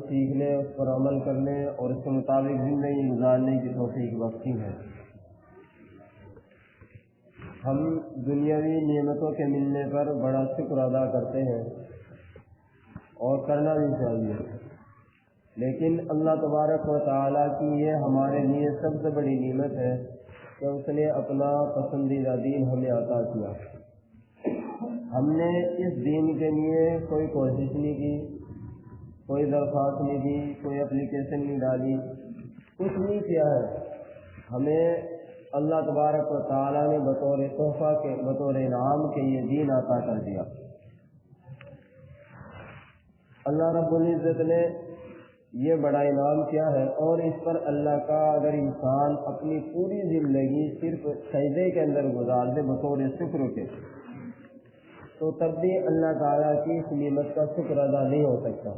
سیکھنے، اس پر عمل کرنے اور اس کے مطابق زندگی گزارنے کی توفیق بخشی ہے۔ ہم دنیاوی نعمتوں کے ملنے پر بڑا شکر ادا کرتے ہیں اور کرنا بھی چاہیے، لیکن اللہ تبارک و تعالیٰ کی یہ ہمارے لیے سب سے بڑی نعمت ہے کہ اس نے اپنا پسندیدہ دین ہمیں عطا کیا۔ ہم نے اس دین کے لیے کوئی کوشش نہیں کی، کوئی درخواست نہیں دی، کوئی اپلیکیشن نہیں ڈالی، کچھ نہیں کیا ہے۔ ہمیں اللہ تبارک و تعالیٰ نے بطور تحفہ کے، بطور انعام کے یہ دین عطا کر دیا۔ اللہ رب العزت نے یہ بڑا انعام کیا ہے، اور اس پر اللہ کا اگر انسان اپنی پوری زندگی صرف سجدے کے اندر گزار دے بطور شکر کے، تو تب بھی اللہ تعالیٰ کی اس نعمت کا شکر ادا نہیں ہو سکتا۔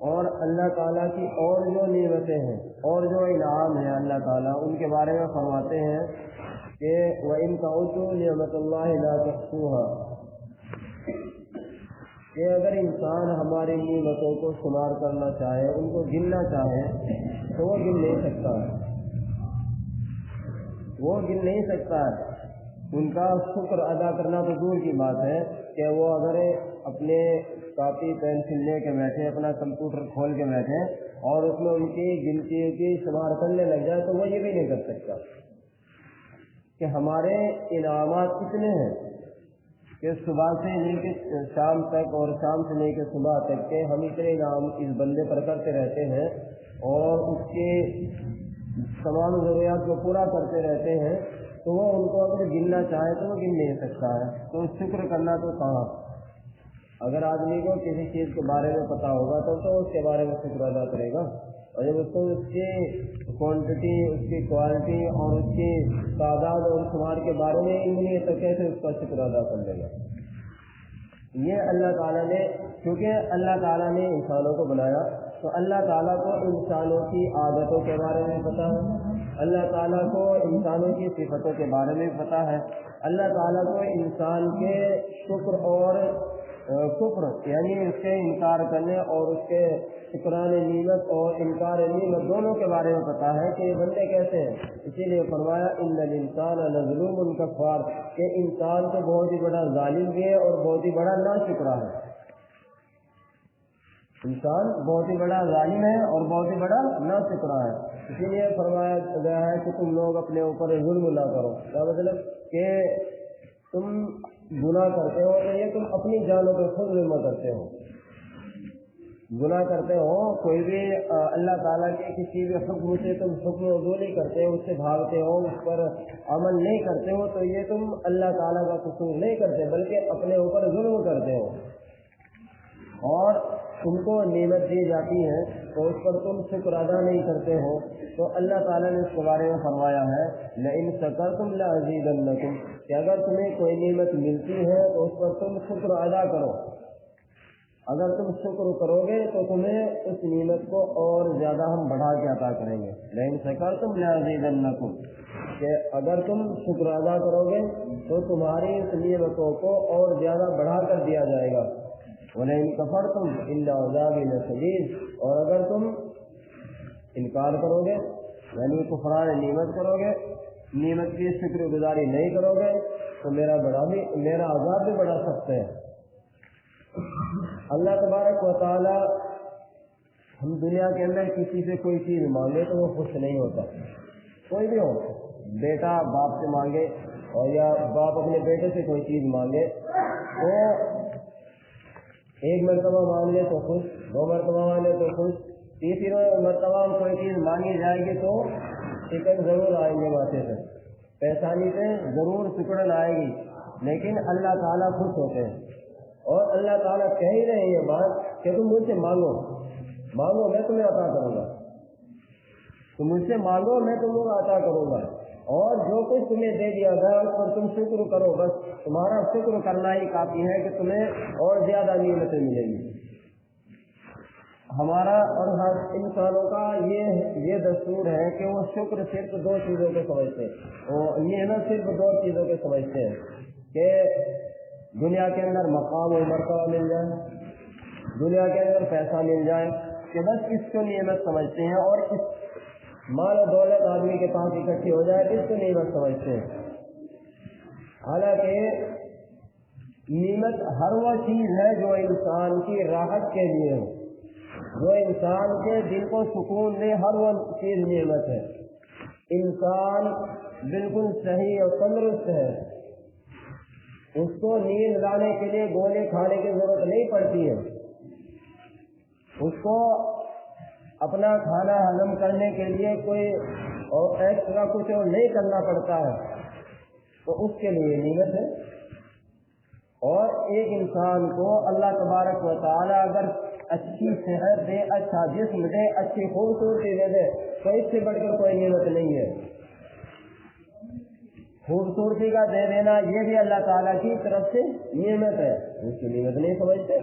اور اللہ تعالیٰ کی اور جو نعمتیں ہیں اور جو انعام ہیں اللہ تعالیٰ ان کے بارے میں فرماتے ہیں کہ وَإِن تَعُدُّوا نِعْمَةَ اللَّهِ لَا تُحْصُوهَا، کہ اگر انسان ہماری نعمتوں کو شمار کرنا چاہے، ان کو گننا چاہے، تو وہ گن نہیں سکتا ہے، وہ گن نہیں سکتا ہے۔ ان کا شکر ادا کرنا تو دور کی بات ہے کہ وہ اگر اپنے کاپی پینسل لے کے بیٹھے، اپنا کمپیوٹر کھول کے بیٹھے اور اس میں ان کی گنتی کی شمار کرنے لگ جائے تو وہ یہ بھی نہیں کر سکتا کہ ہمارے انعامات کتنے ہیں کہ صبح سے لے کے شام تک اور شام سے لے کے صبح تک کے ہم اتنے انعام اس بندے پر کرتے رہتے ہیں اور اس کے تمام ضروریات کو پورا کرتے رہتے ہیں، تو وہ ان کو اگر گننا چاہے تو وہ گن نہیں سکتا ہے۔ تو شکر کرنا تو کہاں، اگر آدمی کو کسی چیز کے بارے میں پتہ ہوگا تب تو اس کے بارے میں شکر ادا کرے گا، اور جب اس کو اس کی کوانٹٹی، اس کی کوالٹی اور اس کی تعداد اور شمار کے بارے میں علم نہیں ہے تو کیسے اس کا شکر ادا کر لے گا۔ یہ اللہ تعالیٰ نے، کیونکہ اللہ تعالیٰ نے انسانوں کو بنایا تو اللہ تعالیٰ کو انسانوں کی عادتوں کے بارے میں پتہ ہے، اللہ تعالیٰ کو انسانوں کی صفتوں کے بارے میں پتہ ہے، اللہ تعالیٰ کو انسان کے شکر اور کفر یعنی اس کے انکار کرنے اور اس کے شکران نعمت اور انکار نعمت دونوں کے بارے میں پتہ ہے کہ یہ بندے کیسے ہیں۔ اسی لیے فرمایا ان الانسان لظلوم کفار، کہ انسان تو بہت ہی بڑا ظالم بھی ہے اور بہت ہی بڑا ناشکرا ہے۔ انسان بہت ہی بڑا ظالم ہے اور بہت ہی بڑا ناشکرا ہے۔ اسی لیے فرمایا گیا ہے کہ تم لوگ اپنے اوپر ظلم نہ کرو۔ کیا مطلب کہ تم گناہ کرتے ہو تو یہ تم اپنی جانوں پہ خود ظلم کرتے ہو، گناہ کرتے ہو، کوئی بھی اللہ تعالیٰ کے کسی بھی حکم سے تم حکم عدول نہیں کرتے ہو، اس سے بھاگتے ہو، اس پر عمل نہیں کرتے ہو، تو یہ تم اللہ تعالیٰ کا قصور نہیں کرتے بلکہ اپنے اوپر ظلم کرتے ہو۔ اور تم کو نعمت دی جاتی ہے تو اس پر تم شکر ادا نہیں کرتے ہو، تو اللہ تعالیٰ نے اس کے بارے میں فرمایا ہے لئن شکرتم لأزیدنکم، کہ اگر تمہیں کوئی نعمت ملتی ہے تو اس پر تم شکر ادا کرو، اگر تم شکر کرو گے تو تمہیں اس نعمت کو اور زیادہ ہم بڑھا کے عطا کریں گے۔ لئن شکرتم لأزیدنکم، کہ اگر تم شکر ادا کرو گے تو تمہاری اس نعمتوں کو اور زیادہ بڑھا کر دیا جائے گا۔ وَلَئِن كَفَرْتُمْ إِنَّ عَذَابِي لَشَدِيدٌ، اور اگر تم انکار کرو گے یعنی کفران نعمت کرو گے، نعمت کی شکر گزاری نہیں کرو گے تو میرا عذاب بھی بڑا سخت ہے۔ اللہ تبارک و تعالی ہم دنیا کے اندر کسی سے کوئی چیز مانگے تو وہ خوش نہیں ہوتا، کوئی بھی ہو، بیٹا باپ سے مانگے اور یا باپ اپنے بیٹے سے کوئی چیز مانگے تو ایک مرتبہ مانگ لے تو خوش، دو مرتبہ مانگ لے تو خوش، تیسری مرتبہ کوئی چیز مانگی جائے گی تو سکڑ ضرور آئیں گے ماتھے سے، پیشانی سے ضرور سکڑن آئے گی، لیکن اللہ تعالیٰ خوش ہوتے ہیں اور اللہ تعالیٰ کہہ ہی رہے یہ بات کہ تم مجھ سے مانگو میں تمہیں عطا کروں گا، تم مجھ سے مانگو میں تمہیں عطا کروں گا، اور جو کچھ تمہیں دے دیا گیا اس پر تم شکر کرو، بس تمہارا شکر کرنا ہی کافی ہے کہ تمہیں اور زیادہ نعمتیں ملیں گی۔ ہمارا اور ہر انسانوں کا یہ دستور ہے کہ وہ شکر صرف دو چیزوں کے سمجھتے ہیں، وہ نعمت صرف دو چیزوں کے سمجھتے ہیں کہ دنیا کے اندر مقام و مرتبہ مل جائے، دنیا کے اندر پیسہ مل جائے کہ بس اس کو نعمت سمجھتے ہیں، اور اس مال و دولت آدمی کے پاس اکٹھی ہو جائے اس کو نعمت سمجھتے ہیں۔ حالانکہ نعمت ہر وہ چیز ہے جو انسان کی راحت کے لیے ہو، جو انسان کے دل کو سکون دے، ہر وہ چیز نعمت ہے۔ انسان بالکل صحیح اور تندرست ہے، اس کو نیند لانے کے لیے گولے کھانے کی ضرورت نہیں پڑتی ہے، اس کو اپنا کھانا ہضم کرنے کے لیے کوئی اور ایکسٹرا کچھ اور نہیں کرنا پڑتا ہے، تو اس کے لیے نعمت ہے۔ اور ایک انسان کو اللہ تبارک و تعالی اگر اچھی صحت دے، اچھا جسم دے، اچھی خوبصورتی دے تو اس سے بڑھ کر کوئی نعمت نہیں ہے۔ خوبصورتی کا دے دینا یہ بھی اللہ تعالیٰ کی طرف سے نعمت ہے، اس کی نعمت نہیں سمجھتے،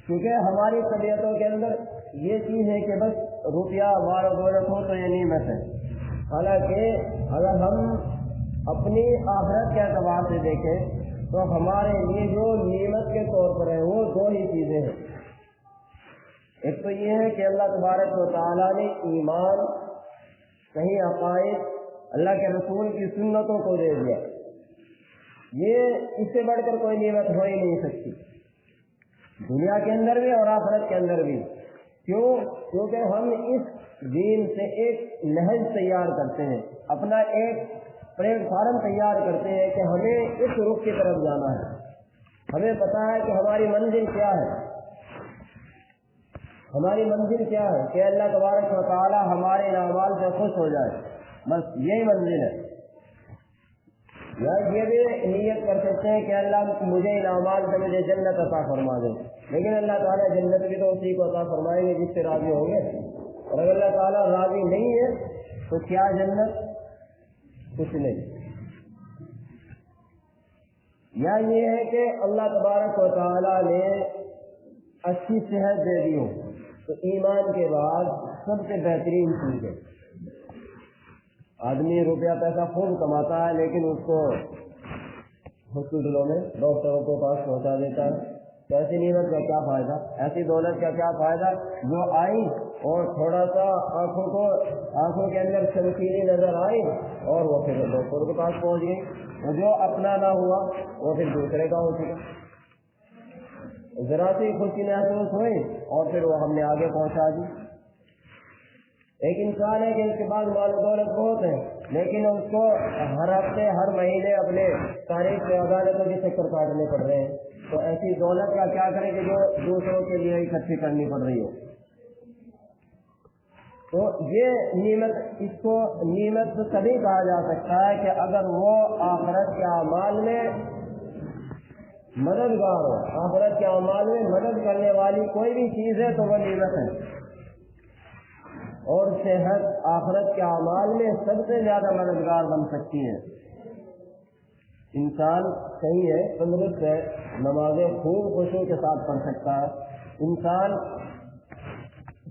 کیونکہ ہماری طبیعتوں کے اندر یہ چیز ہے کہ بس روپیہ مال و دولت ہو تو یہ نعمت ہے۔ حالانکہ اگر ہم اپنی آخرت کے اعتبار سے دیکھیں تو ہمارے لیے جو نعمت کے طور پر ہے وہ دو ہی چیزیں ہیں۔ ایک تو یہ ہے کہ اللہ تبارک و تعالیٰ نے ایمان، صحیح عقائد، اللہ کے رسول کی سنتوں کو دے دیا، یہ اس سے بڑھ کر کوئی نعمت ہو ہی نہیں سکتی، دنیا کے اندر بھی اور آخرت کے اندر بھی۔ کیوں؟ کیونکہ ہم اس دین سے ایک نہج تیار کرتے ہیں، اپنا ایک پلیٹ فارم تیار کرتے ہیں کہ ہمیں اس رخ کی طرف جانا ہے، ہمیں پتا ہے کہ ہماری منزل کیا ہے، ہماری منزل کیا ہے کہ اللہ تبارک و تعالی ہمارے اعمال سے خوش ہو جائے، بس یہی منزل ہے۔ یا یہ بھی نیت کر سکتے ہیں کہ اللہ مجھے ان اعمال سے مجھے جنت عطا فرما دے، لیکن اللہ تعالیٰ جنت بھی تو اسی کو عطا فرمائیں گے جس سے راضی ہوں گے، اور اگر اللہ تعالیٰ راضی نہیں ہے تو کیا جنت؟ کچھ نہیں۔ یا یہ ہے کہ اللہ تبارک و تعالیٰ نے اچھی صحت دے دی ہو، تو ایمان کے بعد سب سے بہترین چیز ہے۔ آدمی روپیہ پیسہ خوب کماتا ہے لیکن اس کو ہاسپٹلوں میں ڈاکٹروں کے پاس پہنچا دیتا ہے، تو ایسی نعمت کا کیا فائدہ، ایسی دولت کا کیا فائدہ جو آئی اور تھوڑا سا آنکھوں کے اندر چمکیلی نظر آئی اور وہ پھر ڈاکٹر کے پاس پہنچ گئی، اور جو اپنا نہ ہوا وہ پھر دوسرے کا ہو چکا، ذرا سی خوشی محسوس ہوئی اور پھر وہ ہم نے آگے پہنچا دی۔ ایک انسان ہے کہ اس کے پاس مال و دولت بہت ہے لیکن اس کو ہر ہفتے ہر مہینے اپنے تاریخ سے عدالتوں کے چکر کاٹنے پڑ رہے ہیں، تو ایسی دولت کا کیا کرے کہ جو دوسروں کے لیے اکٹھی کرنی پڑ رہی ہو۔ تو یہ نعمت، اس کو نعمت تبھی کہا جا سکتا ہے کہ اگر وہ آخرت کے اعمال میں مددگار ہو، آخرت کے اعمال میں مدد کرنے والی کوئی بھی چیز ہے تو وہ نعمت ہے، اور صحت آخرت کے اعمال میں سب سے زیادہ مددگار بن سکتی ہے۔ انسان صحیح ہے، تندرست ہے، نمازیں خوب خشوع کے ساتھ پڑھ سکتا ہے، انسان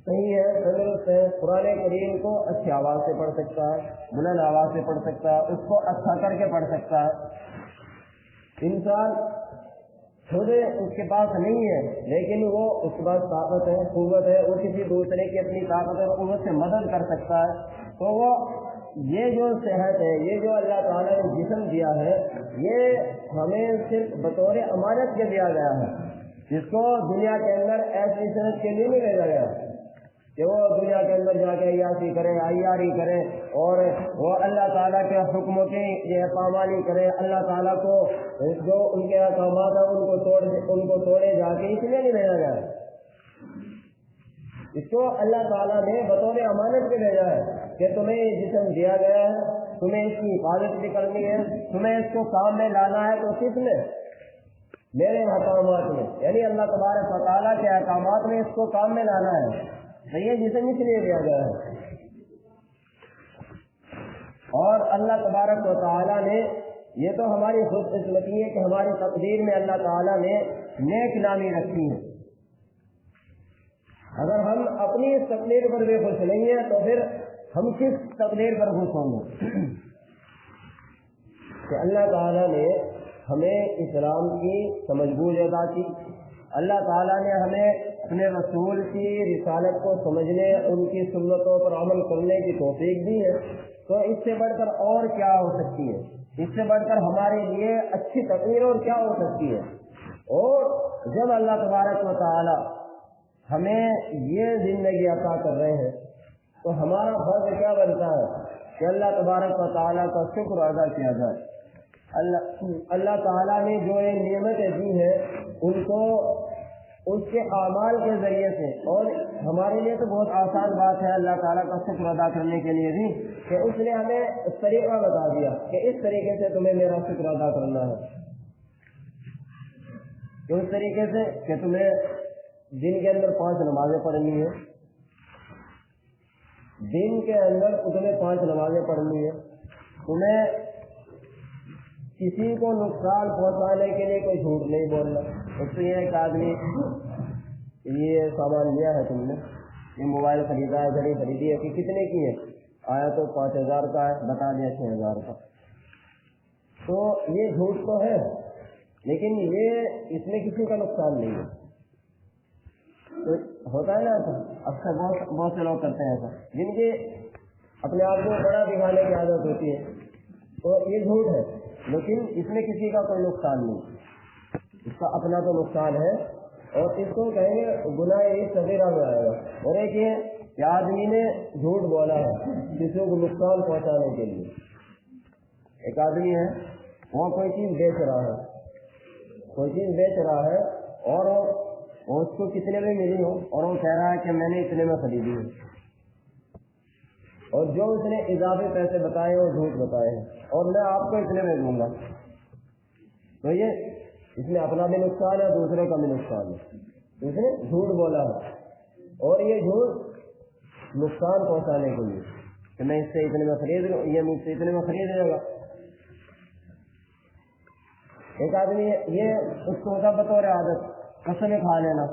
صحیح ہے، تندرست ہے، قرآن کریم کو اچھی آواز سے پڑھ سکتا ہے، بلند آواز سے پڑھ سکتا ہے، اس کو اچھا کر کے پڑھ سکتا ہے۔ انسان خود اس کے پاس نہیں ہے لیکن وہ اس کے پاس طاقت ہے، قوت ہے، وہ کسی دوسرے کی اپنی طاقت اور قوت سے مدد کر سکتا ہے، تو وہ یہ جو صحت ہے، یہ جو اللہ تعالیٰ نے جسم دیا ہے، یہ ہمیں صرف بطور امانت کے دیا گیا ہے، جس کو دنیا کے اندر ایسی صحت کے لیے نہیں بھیجا گیا کہ وہ دنیا کے اندر جا کے عیاشی کرے، عیاری کرے اور وہ اللہ تعالیٰ کے حکموں کی پامالی کرے، اللہ تعالیٰ کو جو ان کے احکامات ہیں ان کو توڑے جا کے، اس لیے نہیں بھیجا گیا ہے۔ اس کو اللہ تعالیٰ نے بطور امانت کے بھیجا ہے کہ تمہیں یہ جسم دیا گیا ہے، تمہیں اس کی حفاظت بھی کرنی ہے، تمہیں اس کو کام میں لانا ہے، تو کس میں؟ میرے احکامات میں، یعنی اللہ تبارک و تعالیٰ کے احکامات میں اس کو کام میں لانا ہے، تو یہ جسم اس لیے دیا گیا ہے۔ اور اللہ تبارک و تعالیٰ نے، یہ تو ہماری خوش قسمتی ہے کہ ہماری تقدیر میں اللہ تعالیٰ نے نیک نامی رکھی ہے۔ اگر ہم اپنی اس تقدیر پر بھی خوش نہیں ہیں تو پھر ہم کس تقدیر پر خوش ہوں گے؟ کہ اللہ تعالیٰ نے ہمیں اسلام کی سمجھ بوجھ ادا کی، اللہ تعالیٰ نے ہمیں اپنے رسول کی رسالت کو سمجھنے، ان کی سنتوں پر عمل کرنے کی توفیق دی ہے، تو اس سے بڑھ کر اور کیا ہو سکتی ہے؟ اس سے بڑھ کر ہمارے لیے اچھی تقریر اور کیا ہو سکتی ہے؟ اور جب اللہ تبارک و تعالی ہمیں یہ زندگی عطا کر رہے ہیں تو ہمارا فرض کیا بنتا ہے کہ اللہ تبارک و تعالیٰ کا شکر ادا کیا جائے۔ اللہ تعالیٰ نے جو یہ نعمتیں دی ہیں ان کو اس کے اعمال کے ذریعے سے، اور ہمارے لیے تو بہت آسان بات ہے اللہ تعالیٰ کا شکر ادا کرنے کے لیے بھی، کہ اس نے ہمیں طریقہ بتا دیا کہ اس طریقے سے تمہیں میرا شکر ادا کرنا ہے، کہ اس طریقے سے کہ تمہیں دن کے اندر 5 نمازیں پڑھنی ہے، دن کے اندر تمہیں 5 نمازیں پڑھنی ہے، تمہیں کسی کو نقصان پہنچانے کے لیے کوئی جھوٹ نہیں بولنا۔ اس سے ایک آدمی یہ سامان لیا ہے، تم نے یہ موبائل خریدا ہے، گھڑی خریدی ہے، کہ کتنے کی ہے؟ آیا تو 5000 کا ہے، بتا دیا 6000 کا، تو یہ جھوٹ تو ہے لیکن یہ اس میں کسی کا نقصان نہیں ہے۔ تو ہوتا ہے نا اکثر بہت سے لوگ کرتے ہیں ایسا، جن کی اپنے آپ کو بڑا دکھانے کی عادت ہوتی ہے، تو یہ جھوٹ ہے لیکن اس میں کسی کا کوئی نقصان نہیں، اس کا اپنا تو نقصان ہے، اور اس کو کہیں گے گناہ صغیرہ میں آئے گا۔ اور ایک یہ کہ آدمی نے جھوٹ بولا ہے کسی کو نقصان پہنچانے کے لیے۔ ایک آدمی ہے وہ کوئی چیز بیچ رہا ہے اور اس کو کتنے میں ملی ہو، اور وہ کہہ رہا ہے کہ میں نے اتنے میں خریدی ہے، اور جو اس نے اضافی پیسے بتائے وہ جھوٹ بتائے ہیں، اور میں آپ کو اتنے میں دوں گا، تو یہ اس میں اپنا بھی نقصان ہے، دوسرے کا بھی نقصان ہے، اس نے جھوٹ بولا ہے، اور یہ جھوٹ نقصان پہنچانے کے لیے کہ میں اس سے اتنے میں خرید لوں، یہ مجھ سے اتنے میں خرید لے گا۔ ایک آدمی یہ اس کو ہوتا بطور عادت قسمیں کھا لینا،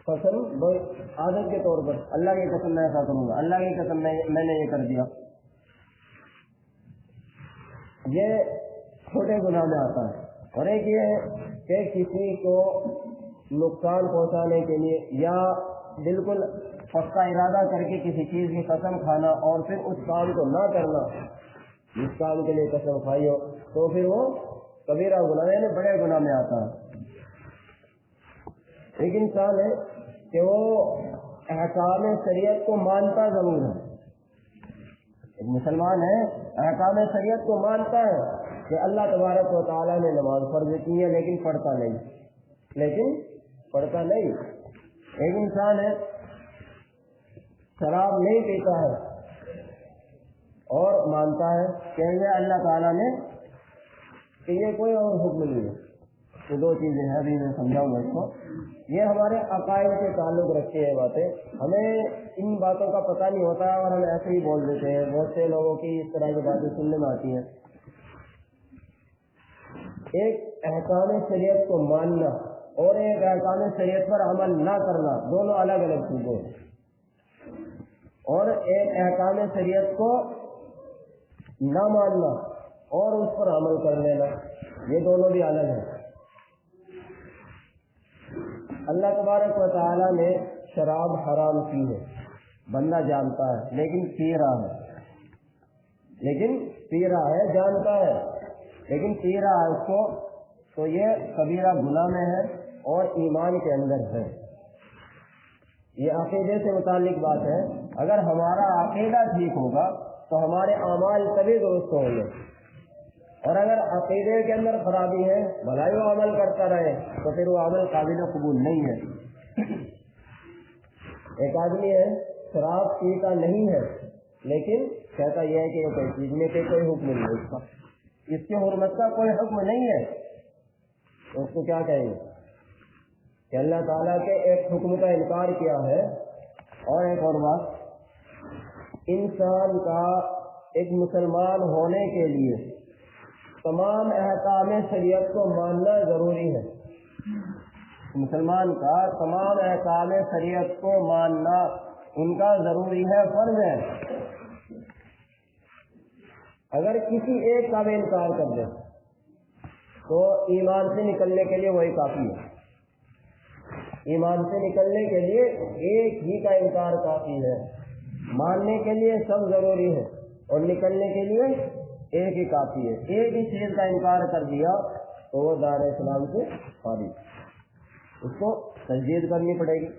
قسم عادت کے طور پر، اللہ کی قسم میں ایسا کروں گا، اللہ کی قسم میں نے یہ کر دیا، یہ چھوٹے گناہ میں آتا ہے۔ اور ایک یہ ہے کہ کسی کو نقصان پہنچانے کے لیے یا بالکل پکا ارادہ کر کے کسی چیز کی قسم کھانا اور پھر اس کام کو نہ کرنا، جس کام کے لیے قسم کھائی ہو، تو پھر وہ کبیرہ گناہ یعنی بڑے گناہ میں آتا ہے۔ ایک انسان ہے کہ وہ احکام شریعت کو مانتا ضرور ہے، ایک مسلمان ہے احکام شریعت کو مانتا ہے کہ اللہ تبارک و تعالیٰ نے نماز فرض کی ہے لیکن پڑھتا نہیں۔ ایک انسان ہے شراب نہیں پیتا ہے اور مانتا ہے کہ اللہ تعالیٰ نے کہ یہ کوئی اور حکم نہیں ہے۔ یہ 2 چیزیں ہیں، ابھی میں سمجھاؤں گا اس کو۔ یہ ہمارے عقائد سے تعلق رکھتی ہیں باتیں، ہمیں ان باتوں کا پتہ نہیں ہوتا ہے اور ہم ایسے ہی بول دیتے ہیں، بہت سے لوگوں کی اس طرح کی باتیں سننے میں آتی ہیں۔ ایک احکام شریعت کو ماننا اور ایک احکام شریعت پر عمل نہ کرنا دونوں الگ الگ چیزیں ہیں، اور ایک احکام شریعت کو نہ ماننا اور اس پر عمل کر لینا، یہ دونوں بھی الگ ہیں۔ اللہ تبارک و تعالیٰ نے شراب حرام کی ہے، بندہ جانتا ہے لیکن پی رہا ہے، جانتا ہے لیکن پی رہا ہے اس کو، تو یہ کبیرہ گناہ میں ہے اور ایمان کے اندر ہے۔ یہ عقیدے سے متعلق بات ہے، اگر ہمارا عقیدہ ٹھیک ہوگا تو ہمارے اعمال تبھی درست ہوں گے، اور اگر عقیدے کے اندر خرابی ہے بھلائی وہ عمل کرتا رہے تو پھر وہ عمل قابل قبول نہیں ہے۔ ایک آدمی ہے شراب پیتا نہیں ہے لیکن کہتا یہ ہے کہ وہ کوئی چیز میں کہ کوئی حکم نہیں ہے، اس کی حرمت کا کوئی حکم نہیں ہے، تو اس کو کیا کہیں گے کہ اللہ تعالیٰ کے ایک حکم کا انکار کیا ہے۔ اور ایک اور بات، انسان کا ایک مسلمان ہونے کے لیے تمام احکام شریعت کو ماننا ضروری ہے، مسلمان کا تمام احکام شریعت کو ماننا ان کا ضروری ہے، فرض ہے۔ اگر کسی ایک کا بھی انکار کر دے تو ایمان سے نکلنے کے لیے وہی کافی ہے. ایمان سے نکلنے کے لیے ایک ہی کا انکار کافی ہے. ماننے کے لیے سب ضروری ہے اور نکلنے کے لیے ایک ہی کافی ہے. ایک ہی چیز کا انکار کر دیا تو وہ دار اسلام سے خارج, اس کو تجدید کرنی پڑے گی.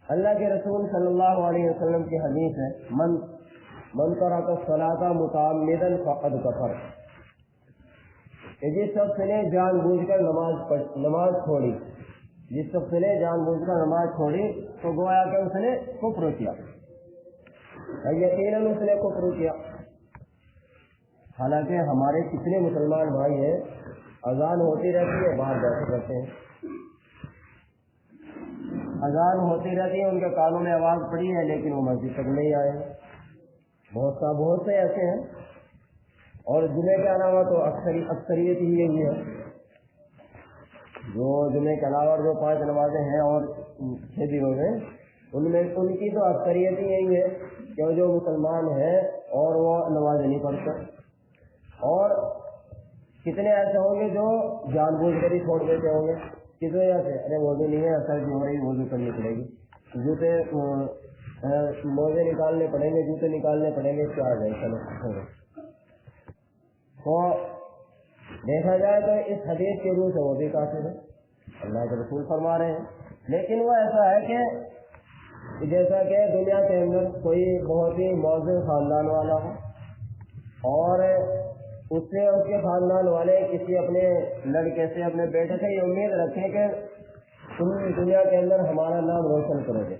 اللہ کے رسول صلی اللہ علیہ وسلم کی حدیث ہے, من ترک الصلاۃ متعمدا فقد کفر, کہ جس شخص نے جان بوجھ کر نماز چھوڑی, جس شخص نے جان بوجھ کر نماز چھوڑی تو گویا کہ اس نے کفر کیا, یقیناً اس نے کفر کیا. حالانکہ ہمارے کتنے مسلمان بھائی ہیں اذان ہوتی رہتی ہے باہر بیٹھے رہتے ہیں, اذان ہوتی رہتی ہے ان کے کانوں میں آواز پڑی ہے لیکن وہ مسجد تک نہیں آئے. بہت سے ایسے ہیں. اور جمعے کے علاوہ تو اکثریت ہی یہی ہے, جو جمعے کے علاوہ جو 5 نمازیں ہیں اور 6 دنوں میں ان میں ان کی تو اکثریت ہی یہی ہے کہ جو مسلمان ہیں اور وہ نماز نہیں پڑھتے. اور کتنے ایسے ہوں گے جو جان بوجھ کر ہی چھوڑ دیتے ہوں گے, کس وجہ سے, ارے وضو نہیں ہے, اثر کی ہو رہی, وضو کرنی پڑے گی, جوتے موزے نکالنے پڑیں گے, جوتے نکالنے پڑیں گے, کیا آ جائے چلو. تو دیکھا جائے تو اس حدیث کے روح سے وہ بھی کافر ہے, اللہ کے رسول فرما رہے ہیں. لیکن وہ ایسا ہے کہ جیسا کہ دنیا کے اندر کوئی بہت ہی معزز خاندان والا ہو اور اس سے اس کے خاندان والے کسی اپنے لڑکے سے, اپنے بیٹے سے یہ امید رکھیں کہ تم دنیا کے اندر ہمارا نام روشن کرو گے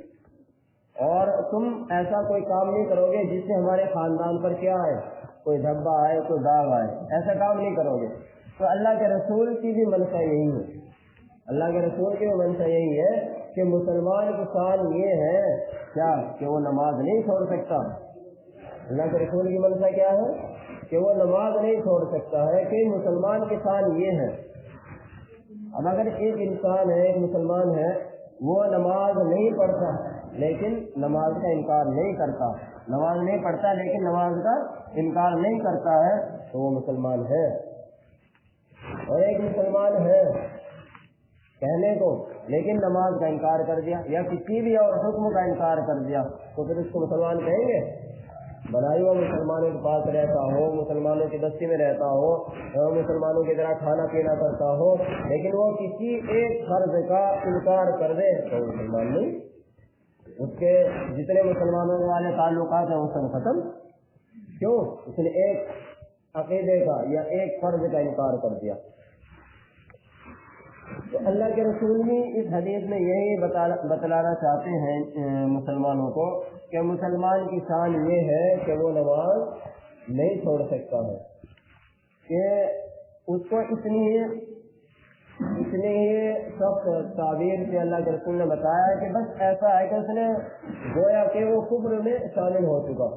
اور تم ایسا کوئی کام نہیں کرو گے جس سے ہمارے خاندان پر کیا آئے, کوئی دھبا آئے, کوئی داغ آئے, ایسا کام نہیں کرو گے. تو اللہ کے رسول کی بھی منشا یہی ہے, اللہ کے رسول کی بھی منشا یہی ہے کہ مسلمان کی شان یہ ہے کیا کہ وہ نماز نہیں چھوڑ سکتا. اللہ کے رسول کی منشا کیا ہے کہ وہ نماز نہیں چھوڑ سکتا ہے, کہ مسلمان کی شان یہ ہے. اب اگر ایک انسان ہے, ایک مسلمان ہے, وہ نماز نہیں پڑھتا لیکن نماز کا انکار نہیں کرتا, نماز نہیں پڑھتا لیکن نماز کا انکار نہیں کرتا ہے, تو وہ مسلمان ہے. اور ایک مسلمان ہے کہنے کو لیکن نماز کا انکار کر دیا یا کسی بھی اور حکم کا انکار کر دیا, تو پھر اس کو مسلمان کہیں گے؟ بنائی ہوا مسلمانوں کے پاس رہتا ہو, مسلمانوں کی بستی میں رہتا ہو, مسلمانوں کی طرح کھانا پینا کرتا ہو, لیکن وہ کسی ایک فرض کا انکار کر دے تو مسلمان نہیں. اس کے جتنے مسلمانوں والے تعلقات ہیں وہ سب ختم. کیوں؟ اس نے ایک عقیدے کا یا ایک فرض کا انکار کر دیا. تو اللہ کے رسول بھی اس حدیث میں یہی بتلانا چاہتے ہیں مسلمانوں کو کہ مسلمان کی شان یہ ہے کہ وہ نماز نہیں چھوڑ سکتا ہے, کہ اس کو اتنی ہی سخت تعبیر سے اللہ کے رسول نے بتایا ہے کہ بس ایسا ہے کہ اس نے گویا کہ وہ کفر میں شامل ہو چکا,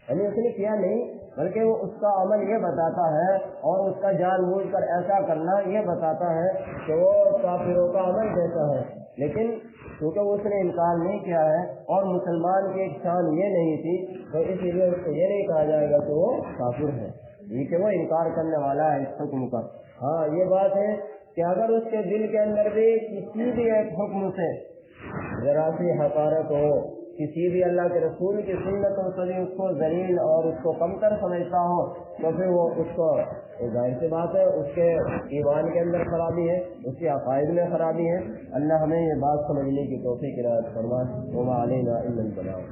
یعنی اس نے کیا نہیں بلکہ وہ اس کا عمل یہ بتاتا ہے اور اس کا جان بوجھ کر ایسا کرنا یہ بتاتا ہے کہ وہ کافروں کا عمل جیسا ہے. لیکن کیونکہ اس نے انکار نہیں کیا ہے اور مسلمان کی ایک شان یہ نہیں تھی تو اس لیے اس کو یہ نہیں کہا جائے گا کہ وہ کافر ہے, یہ کہ وہ انکار کرنے والا ہے اس حکم کا. ہاں یہ بات ہے کہ اگر اس کے دل کے اندر بھی کسی بھی ایک حکم سے ذرا سی حقارت ہو, کسی بھی اللہ کے رسول کی سنتوں سے بھی اس کو ذلیل اور اس کو کم تر سمجھتا ہو, تو پھر وہ اس کو ظاہر سی بات ہے اس کے ایمان کے اندر خرابی ہے, اس کے عقائد میں خرابی ہے. اللہ ہمیں یہ بات سمجھنے کی توفیق عنایت فرمائے. وما علینا الا البلاغ.